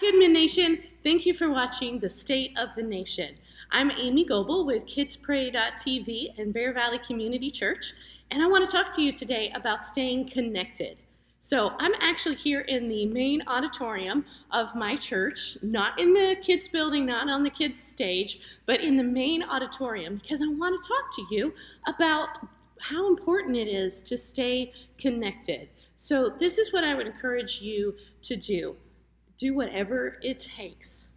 Kidmin Nation, thank you for watching The State of the Nation. I'm Amy Goble with KidsPray.tv and Bear Valley Community Church, and I want to talk to you today about staying connected. So I'm actually here in the main auditorium of my church, not in the kids building, not on the kids stage, but in the main auditorium, because I want to talk to you about how important it is to stay connected. So this is what I would encourage you to do. Do whatever it takes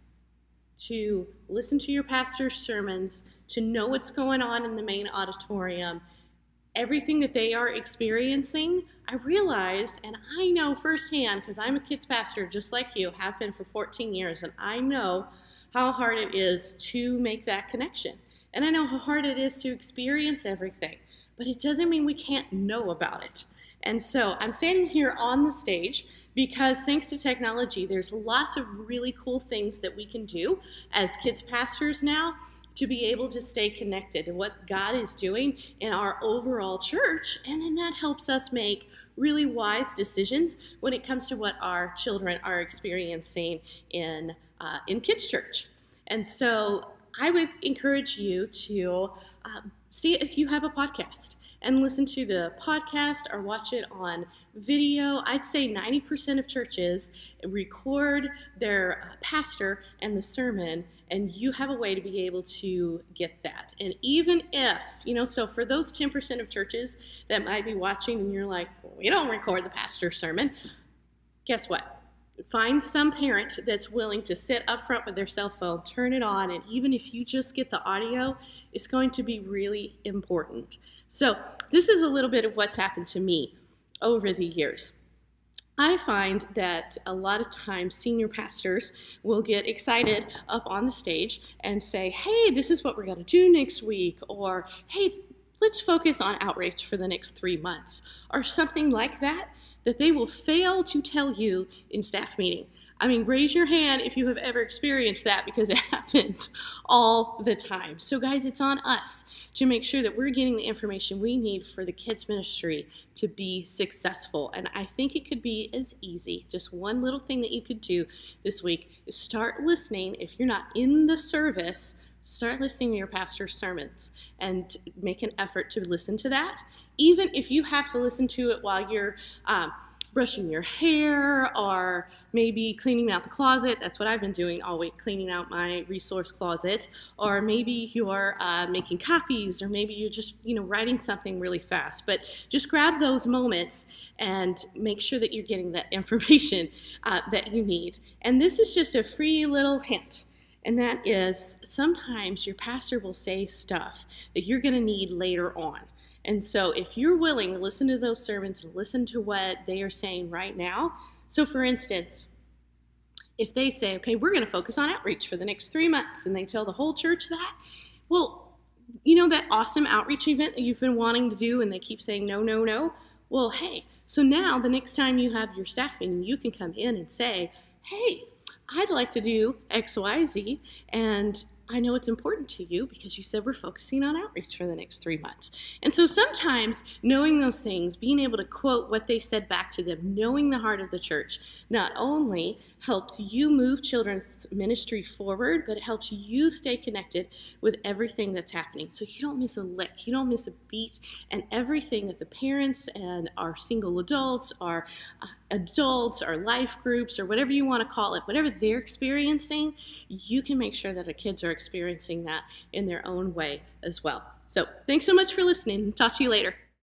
to listen to your pastor's sermons, to know what's going on in the main auditorium. Everything that they are experiencing, I realize, and I know firsthand, because I'm a kids pastor just like you, have been for 14 years, and I know how hard it is to make that connection. And I know how hard it is to experience everything, but it doesn't mean we can't know about it. And so I'm standing here on the stage because thanks to technology, there's lots of really cool things that we can do as kids pastors now to be able to stay connected to what God is doing in our overall church. And then that helps us make really wise decisions when it comes to what our children are experiencing in kids church. And so I would encourage you to see if you have a podcast and listen to the podcast or watch it on video. I'd say 90% of churches record their pastor and the sermon, and you have a way to be able to get that. And even if, so for those 10% of churches that might be watching and you're like, well, we don't record the pastor's sermon, guess what? Find some parent that's willing to sit up front with their cell phone, turn it on, and even if you just get the audio, it's going to be really important. So this is a little bit of what's happened to me over the years. I find that a lot of times senior pastors will get excited up on the stage and say, hey, this is what we're going to do next week, or hey, let's focus on outreach for the next 3 months, or something like that they will fail to tell you in staff meeting. I mean, raise your hand if you have ever experienced that, because it happens all the time. So guys, it's on us to make sure that we're getting the information we need for the kids ministry to be successful. And I think it could be as easy, just one little thing that you could do this week is start listening. If you're not in the service, start listening to your pastor's sermons and make an effort to listen to that. Even if you have to listen to it while you're brushing your hair or maybe cleaning out the closet. That's what I've been doing all week, cleaning out my resource closet. Or maybe you're making copies, or maybe you're just writing something really fast. But just grab those moments and make sure that you're getting that information that you need. And this is just a free little hint. And that is, sometimes your pastor will say stuff that you're going to need later on. And so if you're willing to listen to those sermons and listen to what they are saying right now, so for instance, if they say, okay, we're going to focus on outreach for the next 3 months, and they tell the whole church that, well, that awesome outreach event that you've been wanting to do, and they keep saying no, no, no, well, hey, so now the next time you have your staff meeting, you can come in and say, hey, I'd like to do X, Y, Z, and I know it's important to you because you said we're focusing on outreach for the next 3 months. And so sometimes knowing those things, being able to quote what they said back to them, knowing the heart of the church, not only helps you move children's ministry forward, but it helps you stay connected with everything that's happening. So you don't miss a lick, you don't miss a beat, and everything that the parents and our single adults, our adults, our life groups, or whatever you want to call it, whatever they're experiencing, you can make sure that our kids are experiencing that in their own way as well. So thanks so much for listening. Talk to you later.